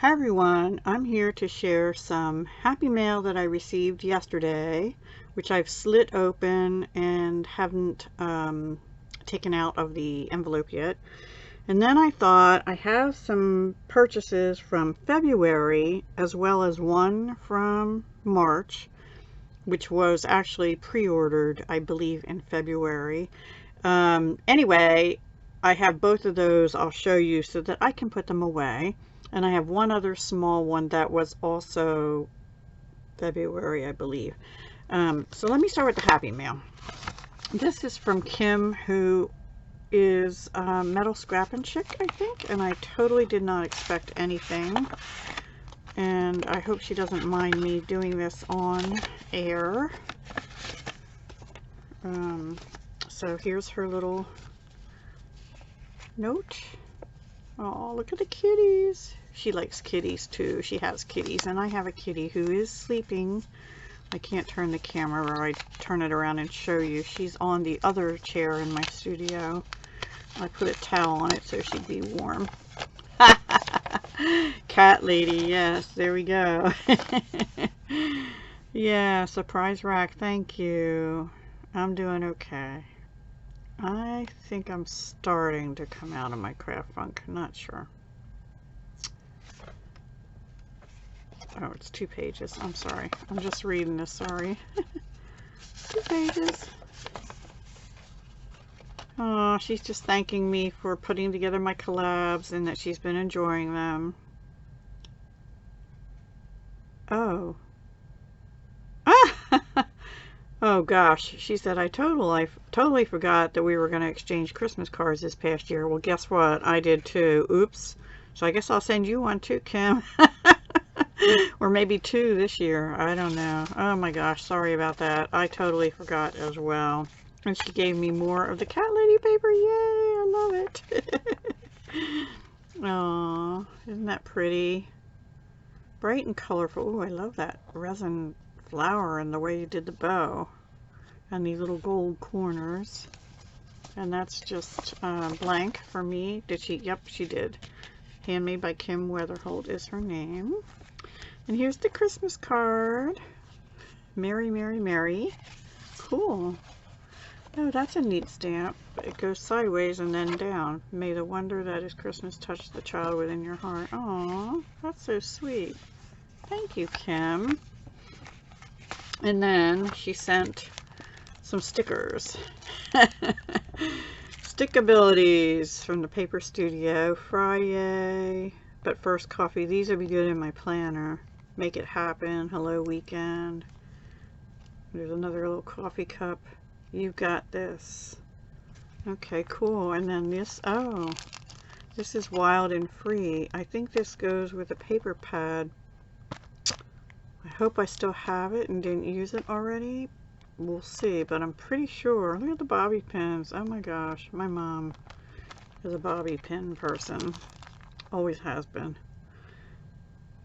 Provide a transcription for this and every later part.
Hi everyone, I'm here to share some happy mail that I received yesterday, which I've slit open and haven't taken out of the envelope yet. And then I thought I have some purchases from February as well as one from March, which was actually pre-ordered, I believe, in February. Anyway, I have both of those I'll show you so that I can put them away. And I have one other small one that was also February, I believe. So let me start with the happy mail. This is from Kim, who is MetalScrappinChick, I think. And I totally did not expect anything. And I hope she doesn't mind me doing this on air. So here's her little note. Oh, look at the kitties. She likes kitties too. She has kitties, and I have a kitty who is sleeping. I can't turn the camera, or I turn it around and show you. She's on the other chair in my studio. I put a towel on it so she'd be warm. Cat lady, yes, there we go. Yeah, surprise rack, thank you. I'm doing okay. I think I'm starting to come out of my craft funk. Not sure. Oh, it's 2 pages. I'm sorry. I'm just reading this. Sorry. 2 pages. Oh, she's just thanking me for putting together my collabs and that she's been enjoying them. Oh. Oh gosh, she said, I totally forgot that we were going to exchange Christmas cards this past year. Well, guess what? I did too. Oops. So I guess I'll send you one too, Kim. Or maybe 2 this year. I don't know. Oh my gosh, sorry about that. I totally forgot as well. And she gave me more of the cat lady paper. Yay, I love it. Oh, isn't that pretty? Bright and colorful. Oh, I love that resin flower and the way you did the bow and these little gold corners. And that's just blank for me. Did she? Yep, she did. Handmade by Kim Weatherholt is her name. And here's the Christmas card. Merry, Merry, Merry. Cool. Oh, that's a neat stamp. It goes sideways and then down. May the wonder that is Christmas touch the child within your heart. Aw, that's so sweet. Thank you, Kim. And then she sent some stickers. Stickabilities from the Paper Studio. Friday, but first coffee. These will be good in my planner. Make it happen. Hello, weekend. There's another little coffee cup. You've got this. Okay, cool. And then this, oh, this is wild and free. I think this goes with a paper pad. I hope I still have it and didn't use it already. We'll see, but I'm pretty sure. Look at the bobby pins. Oh my gosh, my mom is a bobby pin person. Always has been.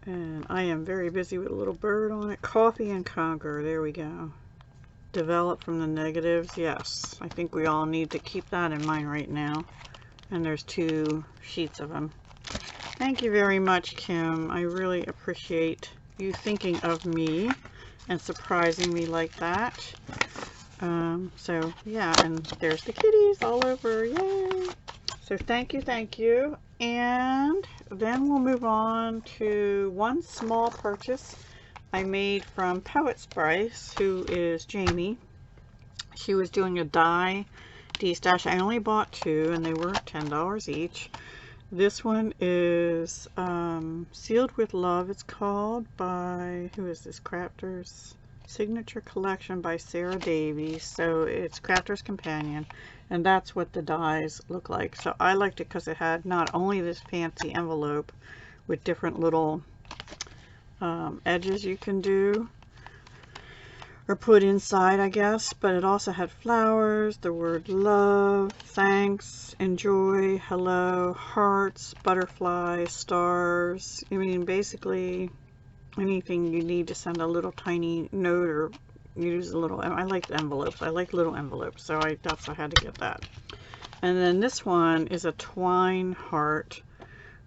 And I am very busy with a little bird on it. Coffee and conquer. There we go. Develop from the negatives. Yes, I think we all need to keep that in mind right now. And there's 2 sheets of them. Thank you very much, Kim. I really appreciate you thinking of me and surprising me like that. So yeah, and there's the kitties all over. Yay! So thank you. And then we'll move on to one small purchase I made from Poetspice, who is Jami. She was doing a die D-stash. I only bought 2 and they were $10 each. This one is Sealed with Love, it's called, by, who is this, Crafter's Signature Collection by Sarah Davies. So it's Crafter's Companion, and that's what the dies look like. So I liked it because it had not only this fancy envelope with different little edges you can do or put inside, I guess, but it also had flowers, the word love, thanks, enjoy, hello, hearts, butterflies, stars. I mean, basically anything you need to send a little tiny note or use a little. I like envelopes. I like little envelopes, so I had to get that. And then this one is a twine heart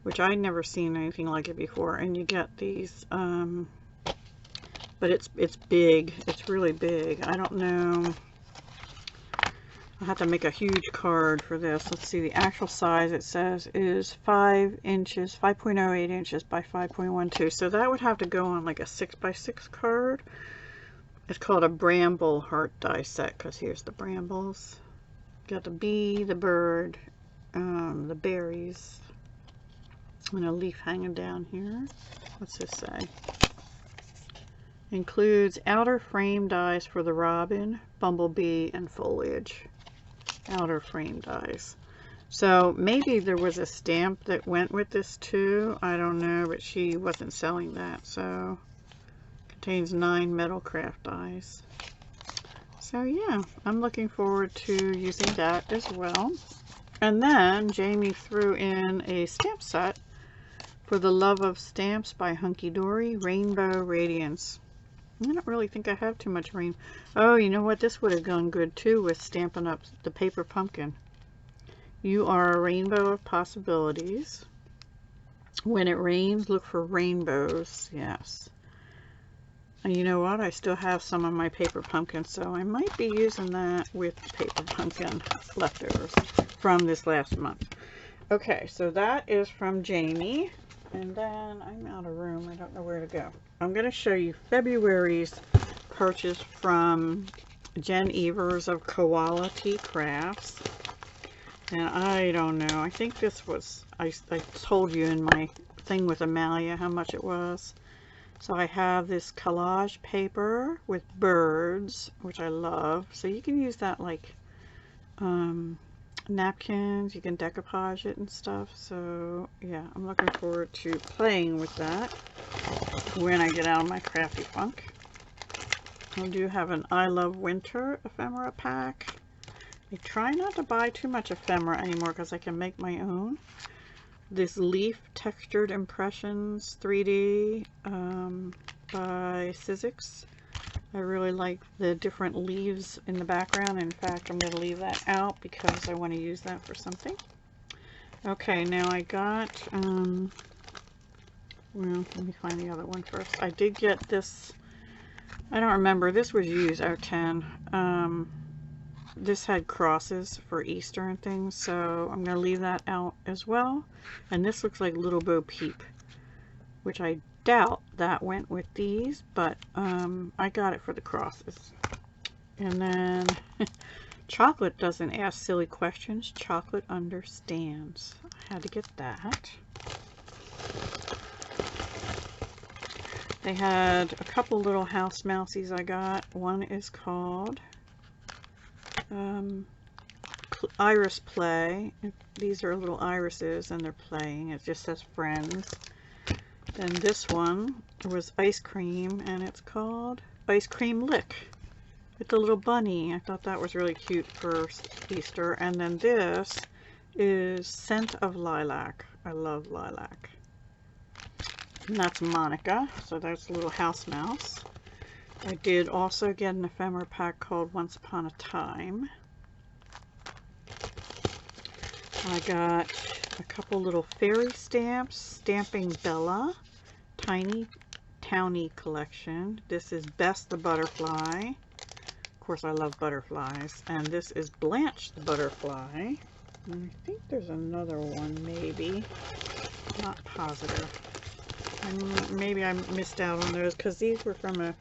which I'd never seen anything like it before. And you get these, but it's big. It's really big. I don't know. I'll have to make a huge card for this. Let's see, the actual size it says is 5 inches, 5.08 inches by 5.12. So that would have to go on like a 6x6 card. It's called a bramble heart die set, because here's the brambles. Got the bee, the bird, the berries, and a leaf hanging down here. What's this say? Includes outer frame dies for the robin, bumblebee, and foliage. Outer frame dies. So maybe there was a stamp that went with this too. I don't know, but she wasn't selling that. So contains 9 metal craft dies. So yeah, I'm looking forward to using that as well. And then Jami threw in a stamp set for the Love of Stamps by Hunky Dory, Rainbow Radiance. I don't really think I have too much rain. Oh, you know what? This would have gone good too with Stampin' Up! The paper pumpkin. You are a rainbow of possibilities. When it rains, look for rainbows. Yes. And you know what? I still have some of my paper pumpkin, so I might be using that with paper pumpkin leftovers from this last month. Okay, so that is from Jami. And then I'm out of room. I don't know where to go. I'm going to show you February's purchase from Jen Evers of Koala T Crafts. And I don't know. I think this was, I told you in my thing with Amalia how much it was. So I have this collage paper with birds, which I love. So you can use that like napkins, you can decoupage it and stuff. So yeah, I'm looking forward to playing with that when I get out of my crafty funk. I do have an I Love Winter ephemera pack. I try not to buy too much ephemera anymore because I can make my own. This Leaf Textured Impressions 3D by Sizzix. I really like the different leaves in the background. In fact, I'm going to leave that out because I want to use that for something. Okay, now I got, well, let me find the other one first. I did get this, I don't remember, this was used, O10. This had crosses for Easter and things, so I'm going to leave that out as well. And this looks like Little Bo Peep, which I doubt that went with these, but I got it for the crosses. And then Chocolate doesn't ask silly questions, Chocolate understands. I had to get that. They had a couple little house mousies I got. One is called Iris Play. These are little irises and they're playing. It just says friends. Then this one was Ice Cream, and it's called Ice Cream Lick. It's a little bunny. I thought that was really cute for Easter. And then this is Scent of Lilac. I love lilac. And that's Monica. So that's a little house mouse. I did also get an ephemera pack called Once Upon a Time. I got a couple little fairy stamps, Stamping Bella, Tiny Townie collection. This is Best the Butterfly. Of course, I love butterflies. And this is Blanche the Butterfly. And I think there's another one, maybe. Not positive. Maybe I missed out on those because these were from a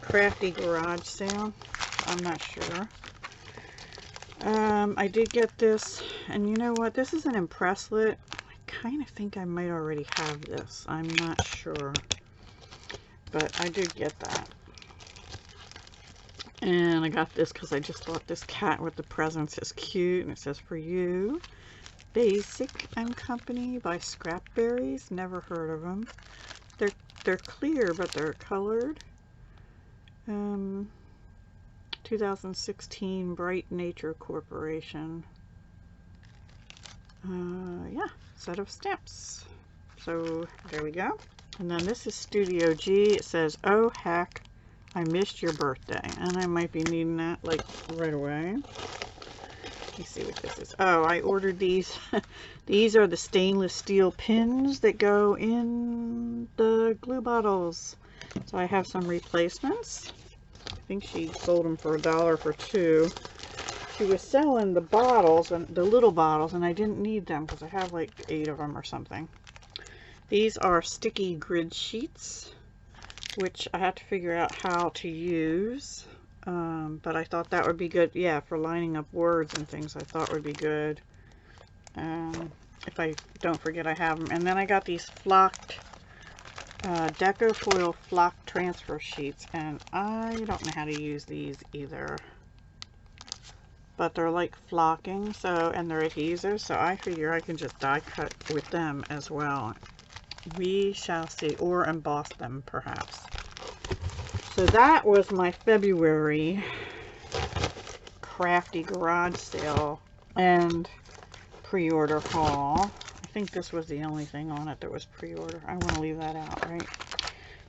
Crafty garage sale. I'm not sure. I did get this, and you know what? This is an Impresslit. I kind of think I might already have this. I'm not sure. But I did get that. And I got this because I just thought this cat with the presents is cute. And it says, for you. Basic and Company by Scrapberries. Never heard of them. They're clear, but they're colored. 2016 Bright Nature Corporation. Yeah, set of stamps. So there we go. And then this is Studio G. It says, oh heck, I missed your birthday. And I might be needing that like right away. me see what this is. Oh, I ordered these. These are the stainless steel pins that go in the glue bottles. So I have some replacements. I think she sold them for $1 for 2. She was selling the bottles, and the little bottles, and I didn't need them because I have like 8 of them or something. These are sticky grid sheets, which I have to figure out how to use. But I thought that would be good, yeah, for lining up words and things. I thought would be good. If I don't forget, I have them. And then I got these flocked Deco Foil flock transfer sheets, and I don't know how to use these either. But they're like flocking, so, and they're adhesive, so I figure I can just die cut with them as well. We shall see, or emboss them perhaps. So that was my February Crafty garage sale and pre-order haul. I think this was the only thing on it that was pre-order. I want to leave that out, right?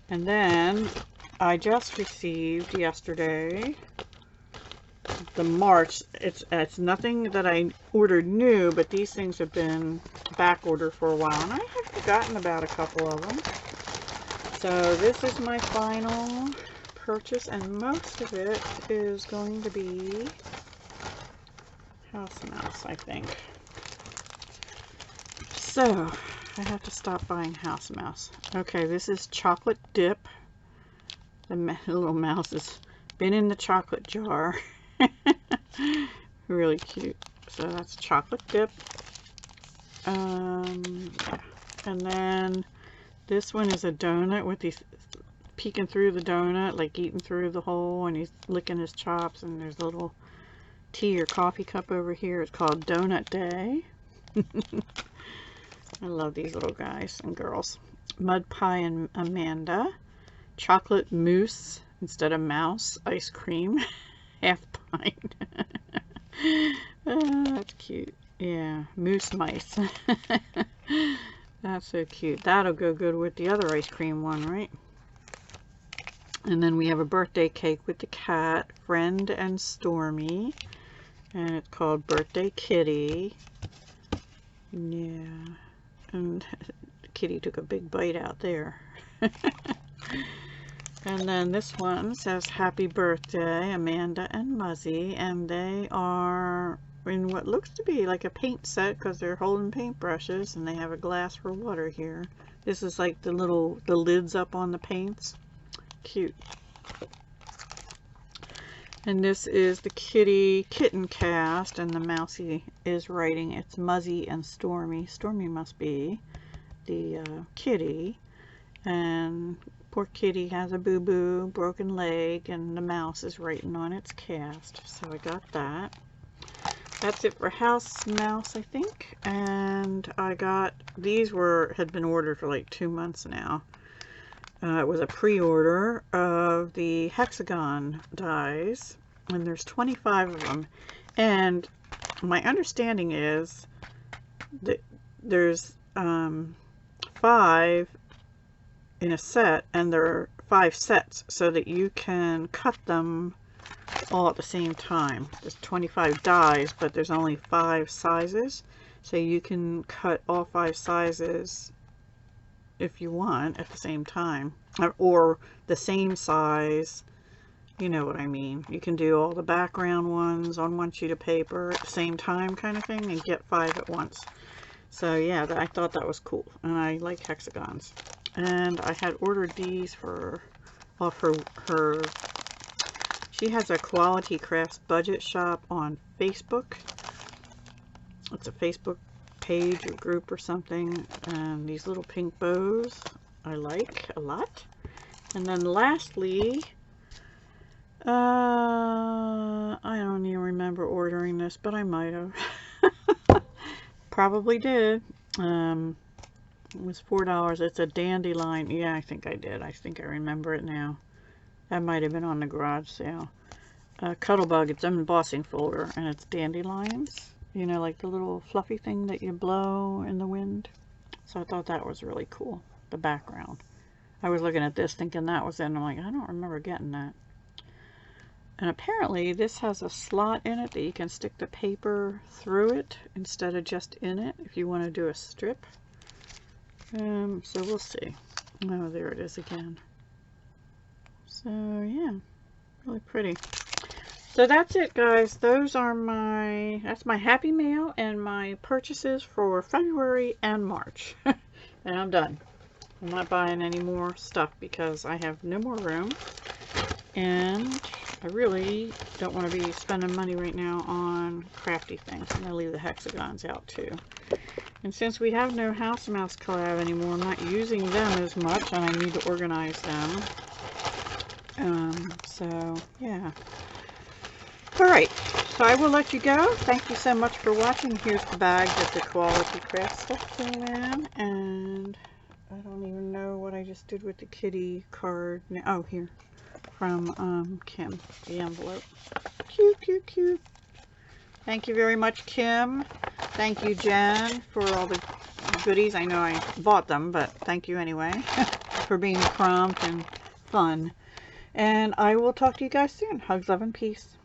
And then I just received yesterday the March. It's nothing that I ordered new, but these things have been back ordered for a while, and I have forgotten about a couple of them. So this is my final purchase, and most of it is going to be House Mouse, I think. So I have to stop buying House Mouse. Okay, this is chocolate dip. The little mouse has been in the chocolate jar. Really cute. So that's chocolate dip. Yeah. And then this one is a donut with these peeking through the donut, like eating through the hole, and he's licking his chops, and there's a little tea or coffee cup over here. It's called Donut Day. I love these little guys and girls. Mud Pie and Amanda. Chocolate mousse instead of mouse ice cream. Half pint. Oh, that's cute. Yeah, moose mice. That's so cute. That'll go good with the other ice cream one, right? And then we have a birthday cake with the cat, Friend and Stormy. And it's called Birthday Kitty. Yeah. And Kitty took a big bite out there. And then this one says Happy Birthday, Amanda and Muzzy. And they are in what looks to be like a paint set because they're holding paintbrushes, and they have a glass for water here. This is like the lids up on the paints. Cute. And this is the kitten cast, and the mousey is writing it's Muzzy and Stormy. Stormy must be the kitty, and poor kitty has a boo-boo, broken leg, and the mouse is writing on its cast. So I got that. That's it for House Mouse, I think. And I got, these had been ordered for like 2 months now. It was a pre-order of the hexagon dies, and there's 25 of them. And my understanding is that there's 5 in a set, and there are 5 sets, so that you can cut them all at the same time. There's 25 dies, but there's only 5 sizes, so you can cut all 5 sizes if you want at the same time, or the same size, you know what I mean. You can do all the background ones on one sheet of paper at the same time kind of thing, and get 5 at once. So yeah, I thought that was cool, and I like hexagons. And I had ordered these for, well, for her, she has a Quality Crafts budget shop on Facebook. It's a Facebook page or group or something, and these little pink bows I like a lot. And then lastly, I don't even remember ordering this, but I might have. Probably did. It was $4. It's a dandelion. Yeah, I think I did. I think I remember it now. That might have been on the garage sale. Cuttlebug, it's an embossing folder, and it's dandelions. You know, like the little fluffy thing that you blow in the wind. So I thought that was really cool, the background. I was looking at this thinking that was it, and I'm like, I don't remember getting that. And apparently this has a slot in it that you can stick the paper through it instead of just in it if you want to do a strip. So we'll see. Oh, there it is again. So yeah, really pretty. So that's it, guys. Those are that's my Happy Mail and my purchases for February and March. And I'm done. I'm not buying any more stuff because I have no more room. And I really don't want to be spending money right now on crafty things. I'm going to leave the hexagons out too. And since we have no House Mouse collab anymore, I'm not using them as much and I need to organize them. So yeah. Alright, so I will let you go. Thank you so much for watching. Here's the bag that the Koala T craft stuff came in. And I don't even know what I just did with the kitty card. Oh, here. From Kim, the envelope. Cute, cute, cute. Thank you very much, Kim. Thank you, Jen, for all the goodies. I know I bought them, but thank you anyway for being prompt and fun. And I will talk to you guys soon. Hugs, love, and peace.